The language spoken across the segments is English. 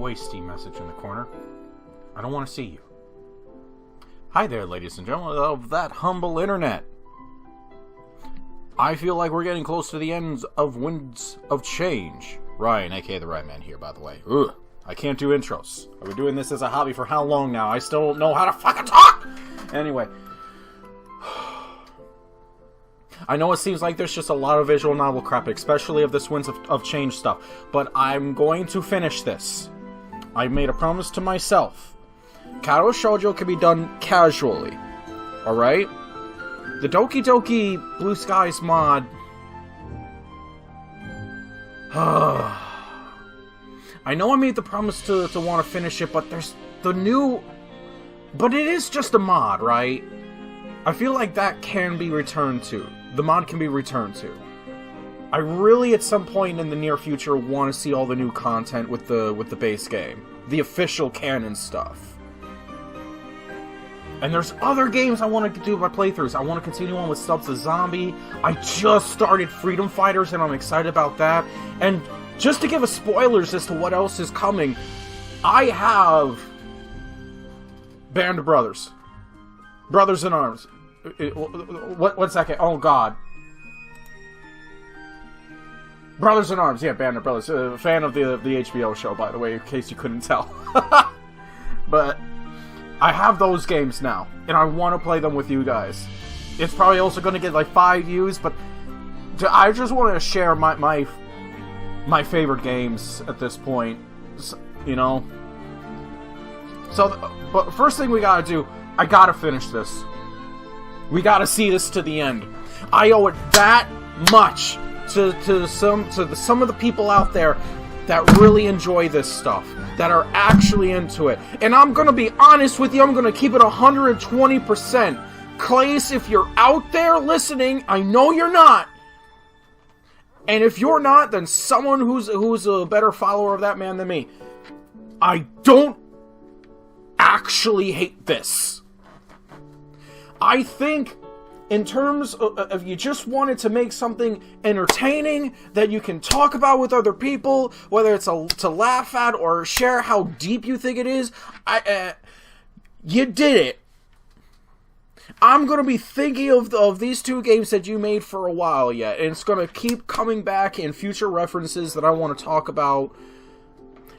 wasty message in the corner. I don't want to see you. Hi there, ladies and gentlemen of that humble internet. I feel like we're getting close to the ends of Winds of Change. Ryan, aka the Right Man here, by the way. Ugh, I can't do intros. I've been doing this as a hobby for how long now? I still don't know how to fucking talk! Anyway. I know it seems like there's just a lot of visual novel crap, especially of this Winds of Change stuff, but I'm going to finish this. I made a promise to myself. Kado Shoujo can be done casually. Alright? The Doki Doki Blue Skies mod... I know I made the promise to want to finish it, but there's the new... But it is just a mod, right? I feel like that can be returned to. The mod can be returned to. I really, at some point in the near future, want to see all the new content with the base game. The official canon stuff. And there's other games I want to do my playthroughs. I want to continue on with Stubbs the Zombie. I just started Freedom Fighters, and I'm excited about that. And just to give us spoilers as to what else is coming, I have Band of Brothers. Brothers in Arms. One second. Oh, God. Brothers in Arms. Yeah, Band of Brothers. Fan of the HBO show, by the way, in case you couldn't tell. But I have those games now, and I want to play them with you guys. It's probably also going to get like 5 views, but I just want to share my favorite games at this point, you know? So, but first thing we gotta do, I gotta finish this. We gotta see this to the end. I owe it that much to some of the people out there that really enjoy this stuff, that are actually into it. And I'm gonna be honest with you, I'm gonna keep it 120%. Clace, if you're out there listening, I know you're not. And if you're not, then someone who's a better follower of that man than me. I don't actually hate this. I think, in terms of if you just wanted to make something entertaining that you can talk about with other people, whether it's to laugh at or share how deep you think it is, you did it. I'm going to be thinking of these two games that you made for a while yet, and it's going to keep coming back in future references that I want to talk about.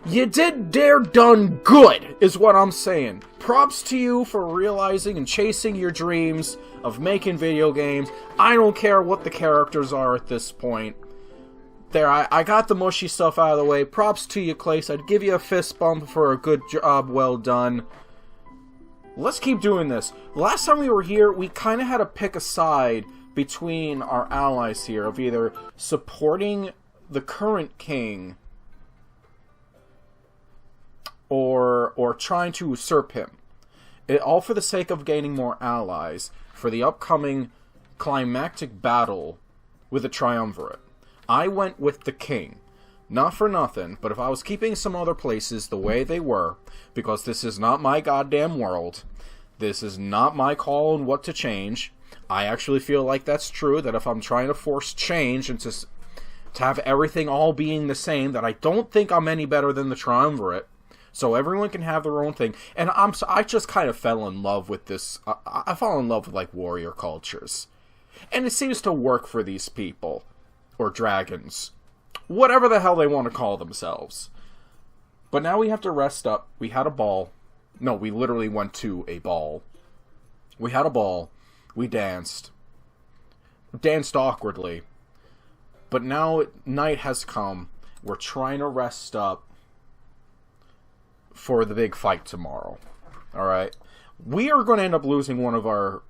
You did done good, is what I'm saying. Props to you for realizing and chasing your dreams of making video games. I don't care what the characters are at this point. There, I got the mushy stuff out of the way. Props to you, Clace. I'd give you a fist bump for a good job well done. Let's keep doing this. Last time we were here, we kind of had to pick a side between our allies here of either supporting the current king or trying to usurp him. All for the sake of gaining more allies for the upcoming climactic battle with the triumvirate. I went with the king. Not for nothing, but if I was keeping some other places the way they were, because this is not my goddamn world, this is not my call on what to change, I actually feel like that's true, that if I'm trying to force change and to have everything all being the same, that I don't think I'm any better than the triumvirate, so everyone can have their own thing. And I just kind of fell in love with this. I fall in love with, like, warrior cultures. And it seems to work for these people. Or dragons. Whatever the hell they want to call themselves. But now we have to rest up. We had a ball. No, we literally went to a ball. We had a ball. We danced. Danced awkwardly. But now night has come. We're trying to rest up for the big fight tomorrow. Alright? We are going to end up losing one of our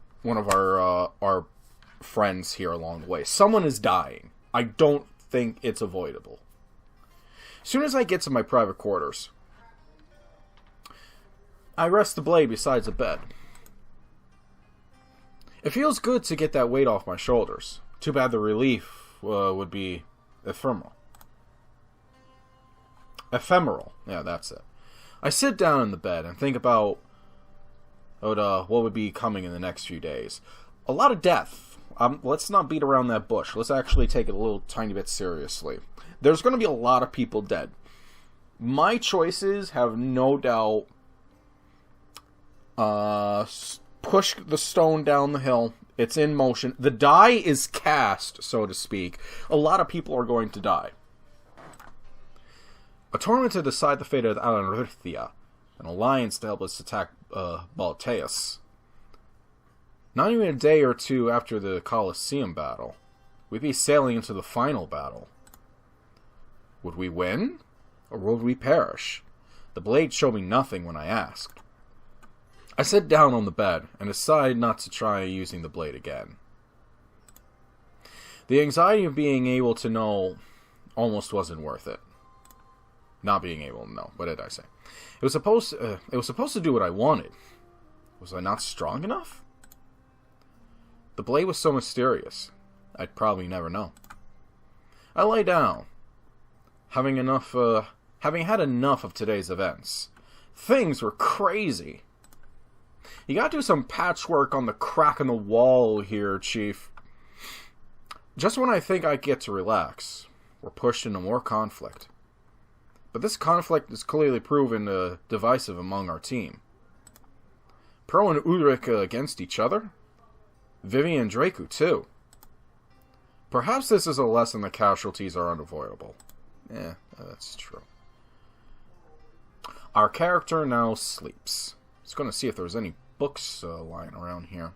friends here along the way. Someone is dying. I don't think it's avoidable. As soon as I get to my private quarters, I rest the blade beside the bed. It feels good to get that weight off my shoulders. Too bad the relief would be ephemeral. Ephemeral. Yeah, that's it. I sit down in the bed and think about what would be coming in the next few days. A lot of death. Let's not beat around that bush. Let's actually take it a little tiny bit seriously. There's going to be a lot of people dead. My choices have no doubt pushed the stone down the hill. It's in motion. The die is cast, so to speak. A lot of people are going to die. A tournament to decide the fate of Alanrithia. An alliance to help us attack Balteus. Not even a day or two after the Coliseum battle, we'd be sailing into the final battle. Would we win? Or would we perish? The blade showed me nothing when I asked. I sat down on the bed and decided not to try using the blade again. The anxiety of being able to know almost wasn't worth it. Not being able to know. What did I say? It was supposed to do what I wanted. Was I not strong enough? The blade was so mysterious. I'd probably never know. I lay down, having had enough of today's events. Things were crazy. You gotta do some patchwork on the crack in the wall here, Chief. Just when I think I get to relax, we're pushed into more conflict. But this conflict is clearly proven divisive among our team. Pro and Ulrich against each other? Vivian and Draku, too. Perhaps this is a lesson that casualties are unavoidable. Yeah, that's true. Our character now sleeps. Just going to see if there's any books lying around here.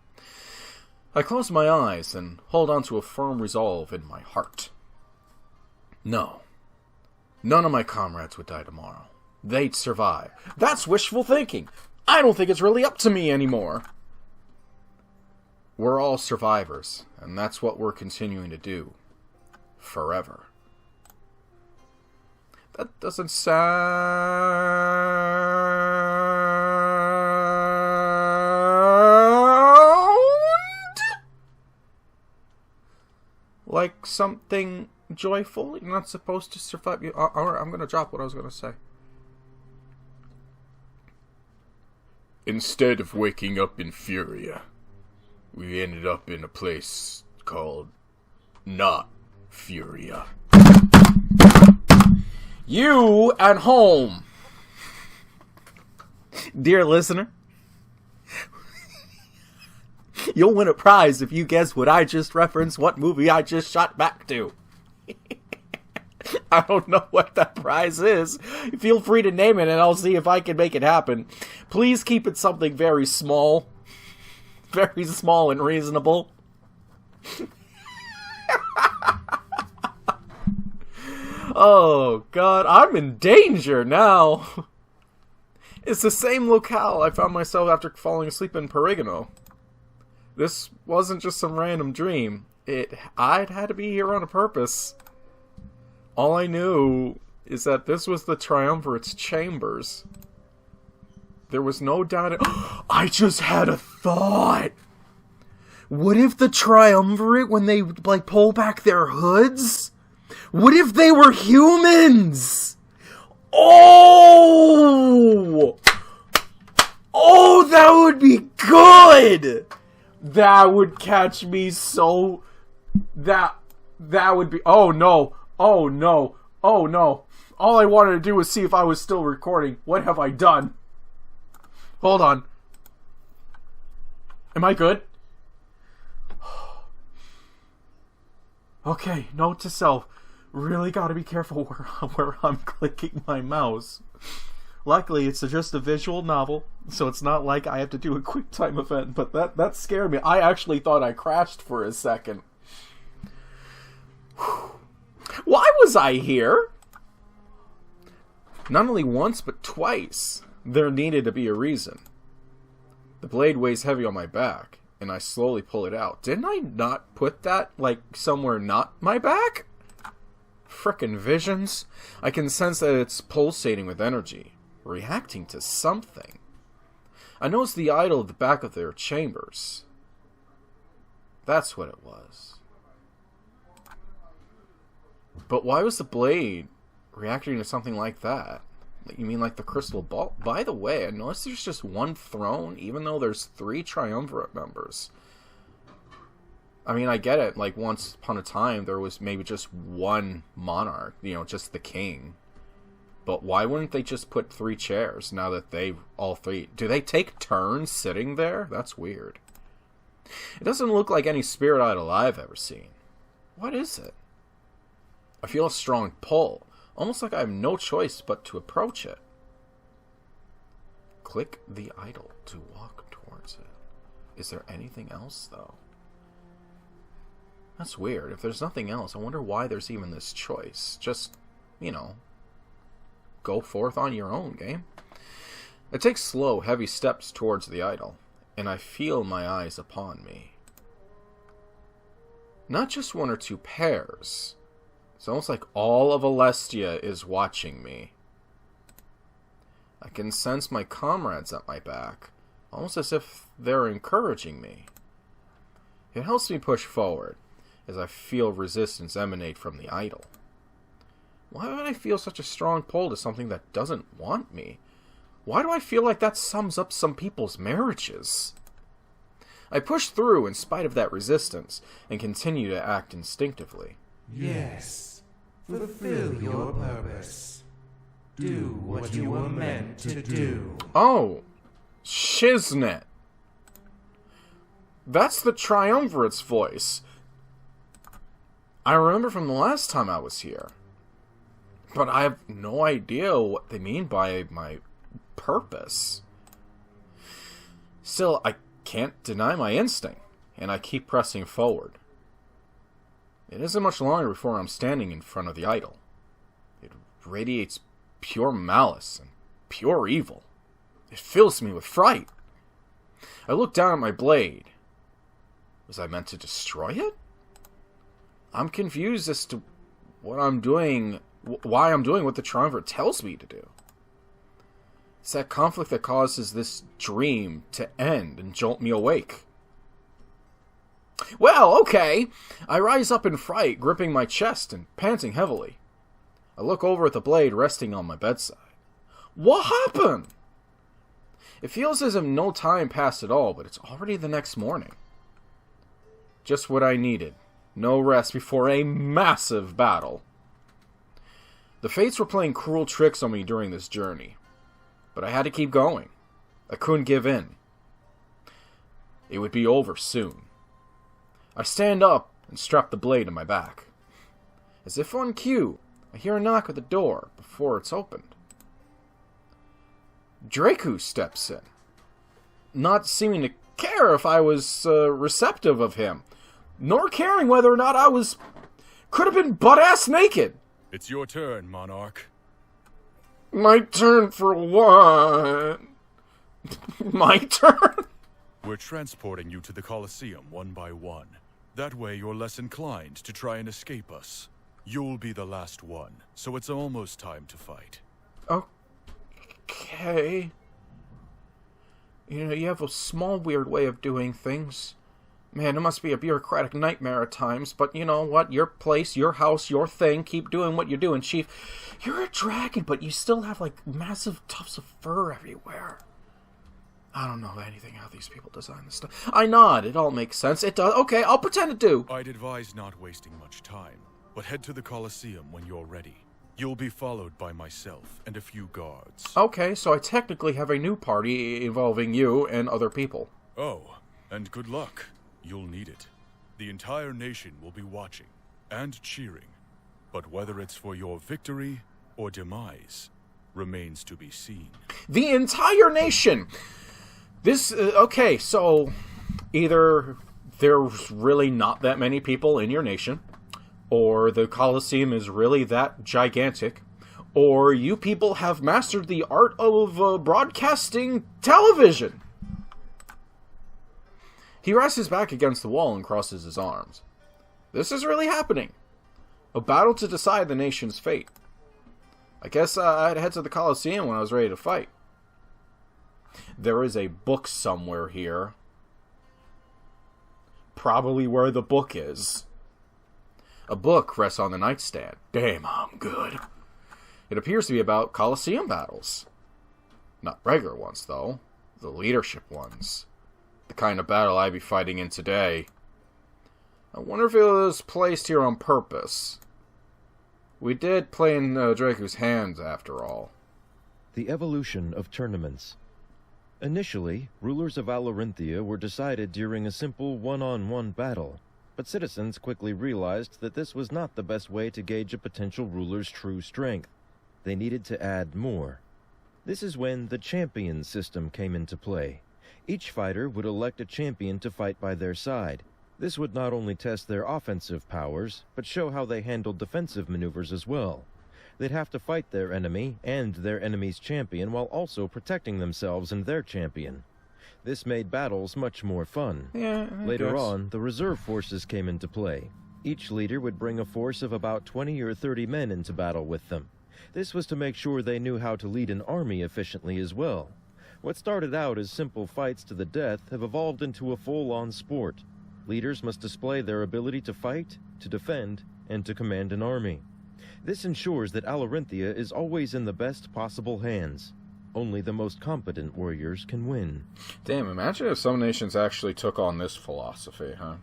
I close my eyes and hold on to a firm resolve in my heart. No. None of my comrades would die tomorrow. They'd survive. That's wishful thinking. I don't think it's really up to me anymore. We're all survivors, and that's what we're continuing to do. Forever. That doesn't sound like something joyful. You're not supposed to survive. I'm going to drop what I was going to say. Instead of waking up in Furia, we ended up in a place called not Furia. You at home, dear listener, you'll win a prize if you guess what I just referenced, what movie I just shot back to. I don't know what that prize is. Feel free to name it and I'll see if I can make it happen. Please keep it something very small. Very small and reasonable. Oh, God, I'm in danger now. It's the same locale I found myself after falling asleep in Perigano. This wasn't just some random dream. I'd had to be here on a purpose. All I knew is that this was the Triumvirate's chambers. There was no doubt. I just had a thought. What if the Triumvirate, when they pull back their hoods, what if they were humans? Oh, that would be good. That would catch me so. That would be. Oh no. Oh no. Oh no. All I wanted to do was see if I was still recording. What have I done? Hold on. Am I good? Okay, note to self. Really gotta be careful where I'm clicking my mouse. Luckily, it's just a visual novel, so it's not like I have to do a quick time event, but that scared me. I actually thought I crashed for a second. Why was I here? Not only once, but twice. There needed to be a reason. The blade weighs heavy on my back, and I slowly pull it out. Didn't I not put that, somewhere not my back? Frickin' visions. I can sense that it's pulsating with energy, reacting to something. I noticed the idol at the back of their chambers. That's what it was. But why was the blade reacting to something like that? You mean like the crystal ball? By the way, I noticed there's just one throne, even though there's 3 triumvirate members. I mean, I get it. Once upon a time, there was maybe just one monarch. Just the king. But why wouldn't they just put 3 chairs now that they all 3... Do they take turns sitting there? That's weird. It doesn't look like any spirit idol I've ever seen. What is it? I feel a strong pull, almost like I have no choice but to approach it. Click the idol to walk towards it. Is there anything else, though? That's weird. If there's nothing else, I wonder why there's even this choice. Just, you know, go forth on your own, game. I take slow, heavy steps towards the idol, and I feel my eyes upon me. Not just 1 or 2 pairs. It's almost like all of Alestia is watching me. I can sense my comrades at my back, almost as if they're encouraging me. It helps me push forward, as I feel resistance emanate from the idol. Why would I feel such a strong pull to something that doesn't want me? Why do I feel like that sums up some people's marriages? I push through in spite of that resistance, and continue to act instinctively. Yes, fulfill your purpose. Do what you were meant to do. Oh, shiznit. That's the Triumvirate's voice. I remember from the last time I was here. But I have no idea what they mean by my purpose. Still, I can't deny my instinct, and I keep pressing forward. It isn't much longer before I'm standing in front of the idol. It radiates pure malice and pure evil. It fills me with fright. I look down at my blade. Was I meant to destroy it? I'm confused as to what I'm doing, why I'm doing what the Triumvirate tells me to do. It's that conflict that causes this dream to end and jolt me awake. Well, okay. I rise up in fright, gripping my chest and panting heavily. I look over at the blade resting on my bedside. What happened? It feels as if no time passed at all, but it's already the next morning. Just what I needed. No rest before a massive battle. The fates were playing cruel tricks on me during this journey, but I had to keep going. I couldn't give in. It would be over soon. I stand up and strap the blade to my back. As if on cue, I hear a knock at the door before it's opened. Draku steps in, not seeming to care if I was receptive of him, nor caring whether or not I could have been butt-ass naked. It's your turn, Monarch. My turn for what? My turn? We're transporting you to the Coliseum one by one. That way you're less inclined to try and escape us. You'll be the last one, so it's almost time to fight. Okay. You know, you have a small weird way of doing things. Man, it must be a bureaucratic nightmare at times, but you know what? Your place, your house, your thing. Keep doing what you're doing, Chief. You're a dragon, but you still have, like, massive tufts of fur everywhere. I don't know anything how these people design this stuff. I nod. It all makes sense. It does. Okay, I'll pretend it do. I'd advise not wasting much time, but head to the Coliseum when you're ready. You'll be followed by myself and a few guards. Okay, so I technically have a new party involving you and other people. Oh, and good luck. You'll need it. The entire nation will be watching and cheering, but whether it's for your victory or demise remains to be seen. The entire nation! Okay, so either there's really not that many people in your nation, or the Coliseum is really that gigantic, or you people have mastered the art of broadcasting television. He rests his back against the wall and crosses his arms. This is really happening. A battle to decide the nation's fate. I guess I'd head to the Coliseum when I was ready to fight. There is a book somewhere here. Probably where the book is. A book rests on the nightstand. Damn, I'm good. It appears to be about Coliseum battles. Not regular ones, though. The leadership ones. The kind of battle I'd be fighting in today. I wonder if it was placed here on purpose. We did play in Draco's hands, after all. The evolution of tournaments. Initially, rulers of Alarinthia were decided during a simple one-on-one battle, but citizens quickly realized that this was not the best way to gauge a potential ruler's true strength. They needed to add more. This is when the champion system came into play. Each fighter would elect a champion to fight by their side. This would not only test their offensive powers, but show how they handled defensive maneuvers as well. They'd have to fight their enemy and their enemy's champion while also protecting themselves and their champion. This made battles much more fun. Yeah, Later on, the reserve forces came into play. Each leader would bring a force of about 20 or 30 men into battle with them. This was to make sure they knew how to lead an army efficiently as well. What started out as simple fights to the death have evolved into a full-on sport. Leaders must display their ability to fight, to defend, and to command an army. This ensures that Alarinthia is always in the best possible hands. Only the most competent warriors can win. Damn, imagine if some nations actually took on this philosophy, huh?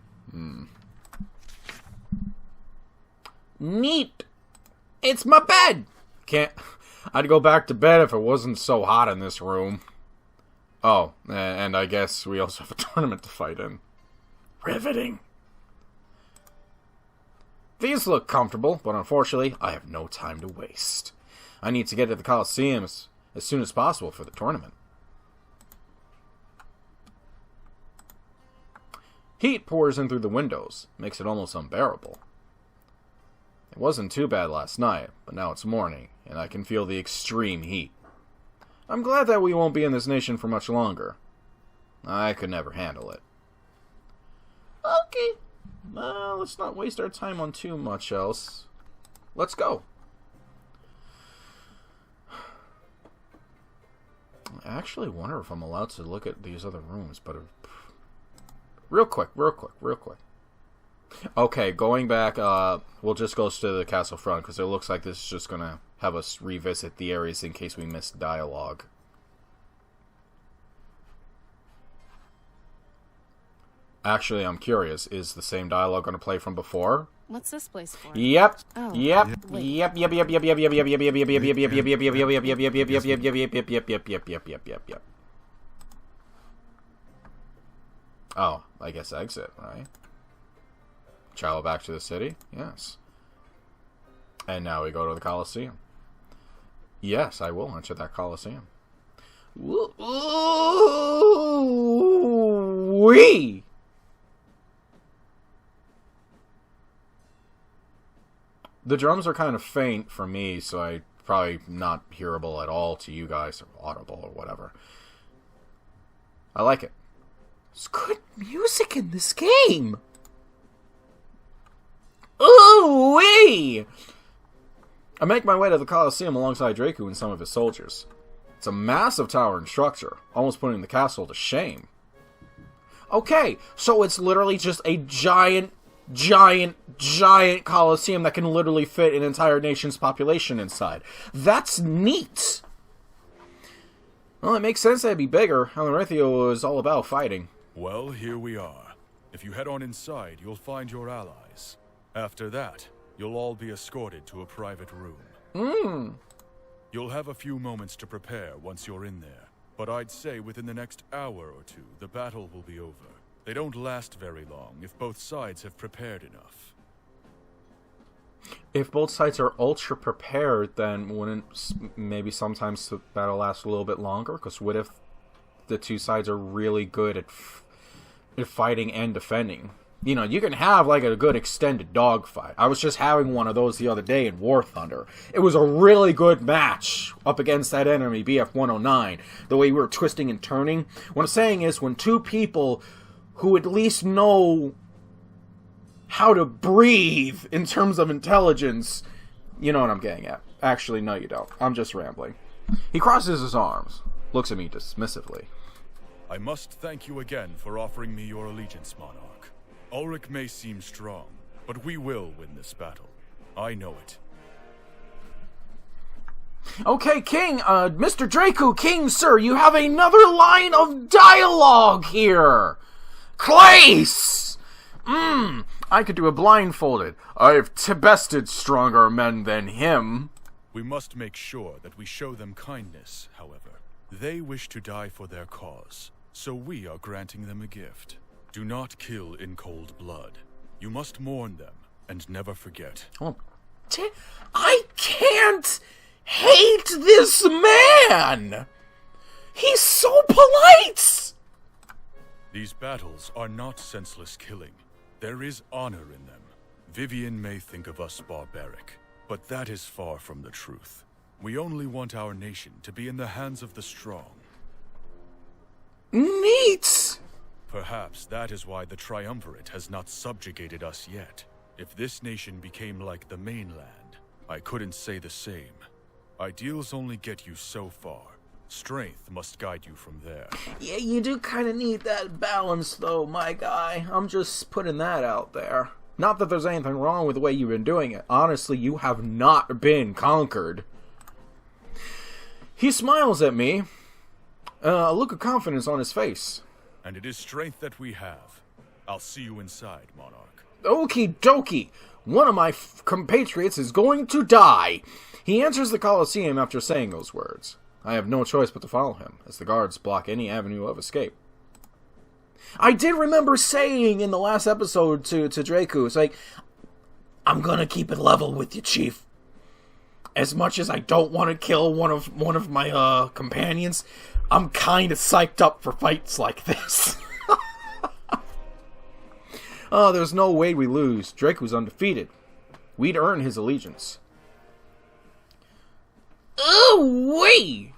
Neat! It's my bed! I'd go back to bed if it wasn't so hot in this room. Oh, and I guess we also have a tournament to fight in. Riveting. These look comfortable, but unfortunately, I have no time to waste. I need to get to the Coliseum as soon as possible for the tournament. Heat pours in through the windows, makes it almost unbearable. It wasn't too bad last night, but now it's morning, and I can feel the extreme heat. I'm glad that we won't be in this nation for much longer. I could never handle it. Okay. Let's not waste our time on too much else. Let's go. I actually wonder if I'm allowed to look at these other rooms, but real quick. Okay, going back, we'll just go to the castle front, because it looks like this is just going to have us revisit the areas in case we missed dialogue. Actually, I'm curious, is the same dialogue going to play from before? What's this place for? Yep. Oh. Yep. Wait. Yep. Oh, I guess exit, right? Travel back to the city? Yes. And now we go to the Coliseum. Yes, I will enter that Coliseum. Wee! The drums are kind of faint for me, so I probably not hearable at all to you guys, or audible or whatever. I like it. There's good music in this game! Ooh-wee! I make my way to the Coliseum alongside Draco and some of his soldiers. It's a massive tower and structure, almost putting the castle to shame. Okay, so it's literally just a giant Coliseum that can literally fit an entire nation's population inside. That's neat! Well, it makes sense that it'd be bigger. Alarinthia was all about fighting. Well, here we are. If you head on inside, you'll find your allies. After that, you'll all be escorted to a private room. You'll have a few moments to prepare once you're in there, but I'd say within the next hour or two, the battle will be over. They don't last very long if both sides have prepared enough. If both sides are ultra prepared, then wouldn't maybe sometimes the battle last a little bit longer? Because what if the two sides are really good at fighting and defending? You know, you can have like a good extended dogfight. I was just having one of those the other day in War Thunder. It was a really good match up against that enemy, BF-109. The way we were twisting and turning. What I'm saying is, when two people who at least know how to breathe in terms of intelligence, you know what I'm getting at. Actually, no you don't. I'm just rambling. He crosses his arms, looks at me dismissively. I must thank you again for offering me your allegiance, Monarch. Ulrich may seem strong, but we will win this battle. I know it. Okay, King, Mr. Draco, King, sir, you have another line of dialogue here! Clace! I could do it blindfolded. I've bested stronger men than him. We must make sure that we show them kindness, however. They wish to die for their cause, so we are granting them a gift. Do not kill in cold blood. You must mourn them and never forget. Oh, I can't hate this man! He's so polite! These battles are not senseless killing. There is honor in them. Vivian may think of us barbaric, but that is far from the truth. We only want our nation to be in the hands of the strong. Neat! Perhaps that is why the Triumvirate has not subjugated us yet. If this nation became like the mainland, I couldn't say the same. Ideals only get you so far. Strength must guide you from there. Yeah, you do kind of need that balance, though, my guy. I'm just putting that out there. Not that there's anything wrong with the way you've been doing it. Honestly, you have not been conquered. He smiles at me, a look of confidence on his face. And it is strength that we have. I'll see you inside, Monarch. Okie dokie. One of my compatriots is going to die. He enters the Coliseum after saying those words. I have no choice but to follow him, as the guards block any avenue of escape. I did remember saying in the last episode to Draku, it's like, I'm gonna keep it level with you, Chief. As much as I don't want to kill one of my companions, I'm kind of psyched up for fights like this. Oh, there's no way we lose. Draku's undefeated. We'd earn his allegiance. Oh, wait!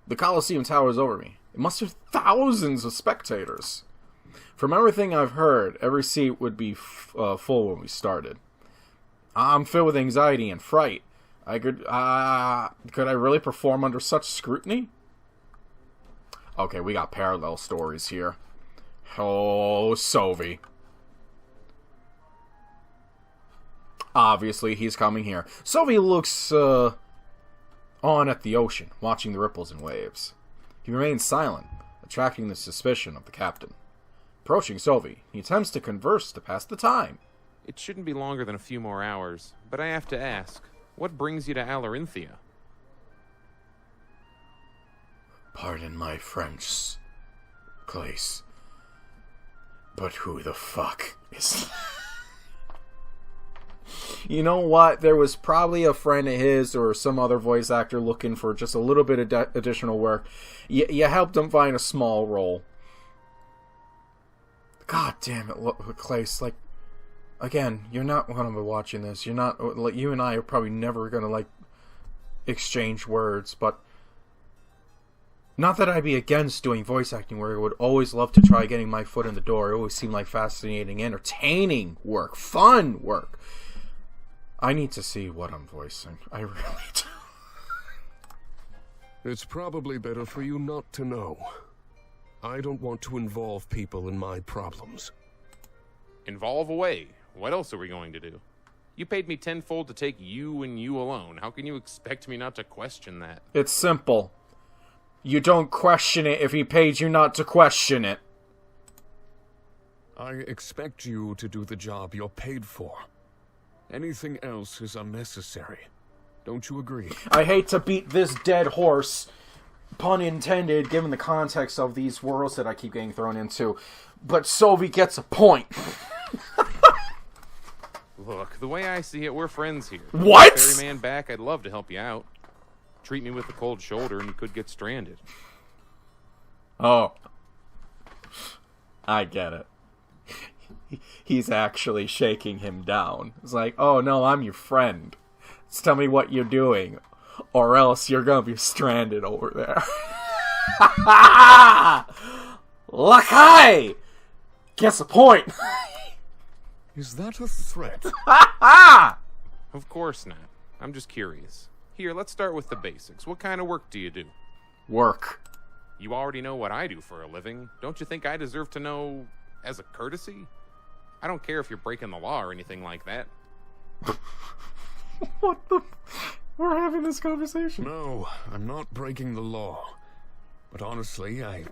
The Coliseum towers over me. It must have thousands of spectators. From everything I've heard, every seat would be full when we started. I'm filled with anxiety and fright. Could I really perform under such scrutiny? Okay, we got parallel stories here. Oh, Sovi. Obviously, he's coming here. Sovi looks on at the ocean, watching the ripples and waves. He remains silent, attracting the suspicion of the captain. Approaching Sovi, he attempts to converse to pass the time. It shouldn't be longer than a few more hours, but I have to ask, what brings you to Alarinthia? Pardon my French, Clace, but who the fuck is... You know what? There was probably a friend of his or some other voice actor looking for just a little bit of additional work. You helped him find a small role. God damn it, Clace. Like, again, you're not going to be watching this. You're not. Like, you and I are probably never going to like exchange words. But not that I'd be against doing voice acting work. I would always love to try getting my foot in the door. It always seemed like fascinating, entertaining work, fun work. I need to see what I'm voicing. I really do. It's probably better for you not to know. I don't want to involve people in my problems. Involve away. What else are we going to do? You paid me tenfold to take you and you alone. How can you expect me not to question that? It's simple. You don't question it if he paid you not to question it. I expect you to do the job you're paid for. Anything else is unnecessary. Don't you agree? I hate to beat this dead horse, pun intended, given the context of these worlds that I keep getting thrown into, but Sovi gets a point. Look, the way I see it, we're friends here. What? Ferryman back, I'd love to help you out. Treat me with a cold shoulder and you could get stranded. Oh. I get it. He's actually shaking him down. It's like, oh no, I'm your friend. Just tell me what you're doing, or else you're gonna be stranded over there. Lakai! Gets a point. Is that a threat? Of course not. I'm just curious. Here, let's start with the basics. What kind of work do you do? Work. You already know what I do for a living. Don't you think I deserve to know as a courtesy? I don't care if you're breaking the law or anything like that. What the... We're having this conversation. No, I'm not breaking the law. But honestly, I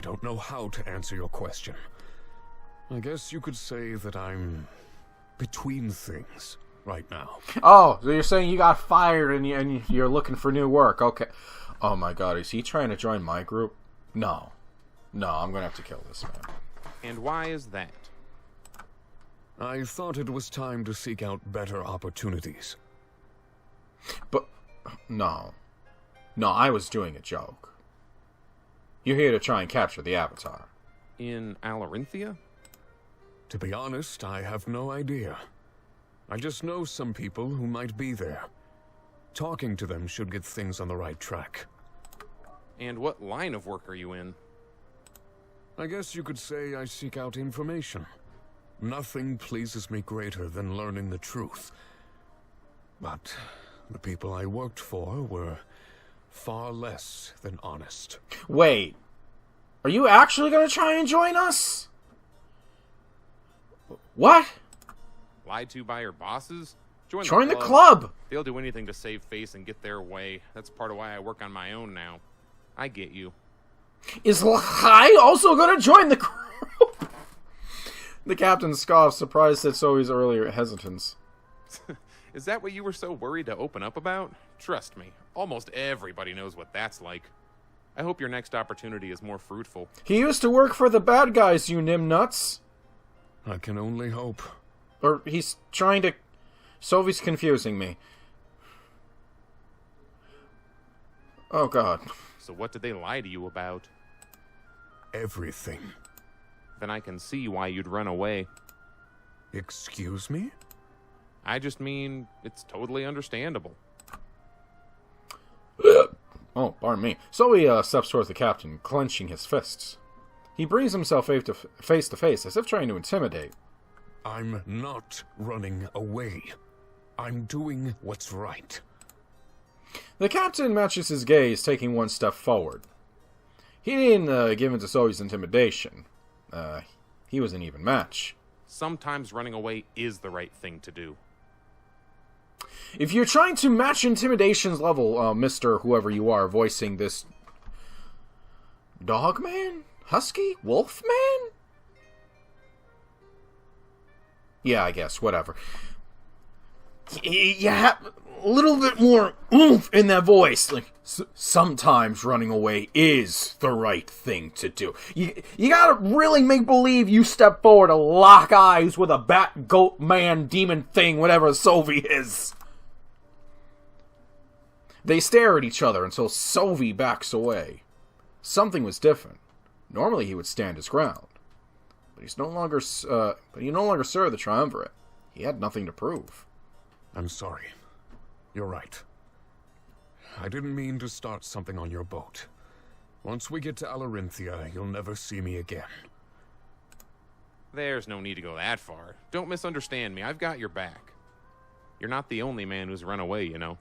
don't know how to answer your question. I guess you could say that I'm between things right now. Oh, so you're saying you got fired and you're looking for new work. Okay. Oh my god, is he trying to join my group? No. No, I'm gonna have to kill this man. And why is that? I thought it was time to seek out better opportunities. But, no. No, I was doing a joke. You're here to try and capture the Avatar. In Alarinthia? To be honest, I have no idea. I just know some people who might be there. Talking to them should get things on the right track. And what line of work are you in? I guess you could say I seek out information. Nothing pleases me greater than learning the truth. But the people I worked for were far less than honest. Wait. Are you actually going to try and join us? What? Lied to by your bosses? Join the club! They'll do anything to save face and get their way. That's part of why I work on my own now. I get you. Is Lai also going to join the group? The captain scoffed, surprised at Zoe's earlier hesitance. Is that what you were so worried to open up about? Trust me, almost everybody knows what that's like. I hope your next opportunity is more fruitful. He used to work for the bad guys, you nimnuts. I can only hope. Or he's trying to... Sovi's confusing me. Oh god. So what did they lie to you about? Everything. Then I can see why you'd run away. Excuse me? I just mean, it's totally understandable. Oh, pardon me. Zoe steps towards the captain, clenching his fists. He brings himself face to face, as if trying to intimidate. I'm not running away. I'm doing what's right. The captain matches his gaze, taking one step forward. He didn't give in to Zoe's intimidation. He was an even match. Sometimes running away is the right thing to do. If you're trying to match intimidation's level, Mr. Whoever you are voicing this... Dogman? Husky? Wolfman? Yeah, I guess, whatever. You have a little bit more oomph in that voice. Like, sometimes running away is the right thing to do. You gotta really make believe you step forward to lock eyes with a bat, goat, man, demon thing, whatever Sovi is. They stare at each other until Sovi backs away. Something was different. Normally he would stand his ground. But he no longer served the Triumvirate. He had nothing to prove. I'm sorry. You're right. I didn't mean to start something on your boat. Once we get to Alarinthia, you'll never see me again. There's no need to go that far. Don't misunderstand me. I've got your back. You're not the only man who's run away, you know.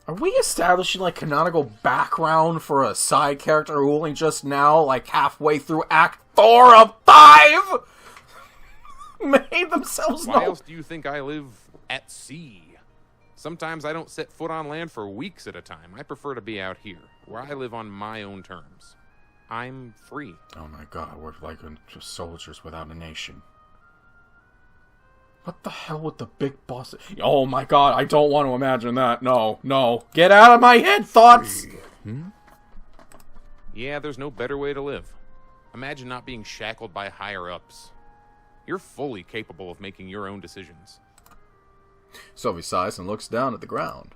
Are we establishing, like, canonical background for a side character who only just now, like, halfway through Act 4 of 5 made themselves known? Why else do you think I live at sea? Sometimes I don't set foot on land for weeks at a time. I prefer to be out here, where I live on my own terms. I'm free. Oh my god, we're like just soldiers without a nation. What the hell with the big boss? Oh my god, I don't want to imagine that. No, no. Get out of my head, thoughts! Yeah, there's no better way to live. Imagine not being shackled by higher-ups. You're fully capable of making your own decisions. Sophie sighs and looks down at the ground.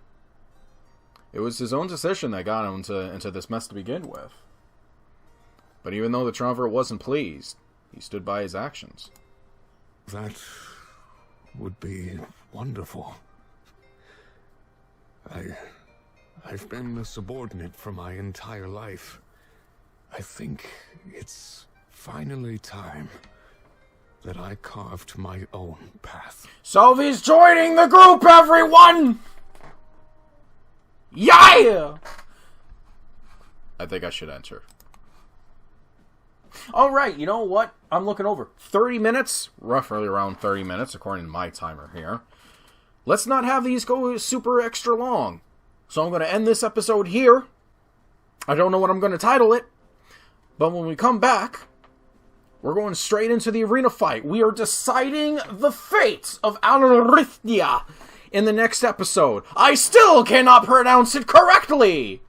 It was his own decision that got him into this mess to begin with. But even though the Triumvirate wasn't pleased, he stood by his actions. That would be wonderful. I've been a subordinate for my entire life. I think it's finally time that I carved my own path. Sophie's joining the group, everyone! Yeah! I think I should enter. Alright, you know what? I'm looking over 30 minutes, roughly around 30 minutes, according to my timer here. Let's not have these go super extra long. So I'm going to end this episode here. I don't know what I'm going to title it. But when we come back, We're going straight into the arena fight. We are deciding the fate of Alorithia in the next episode. I still cannot pronounce it correctly!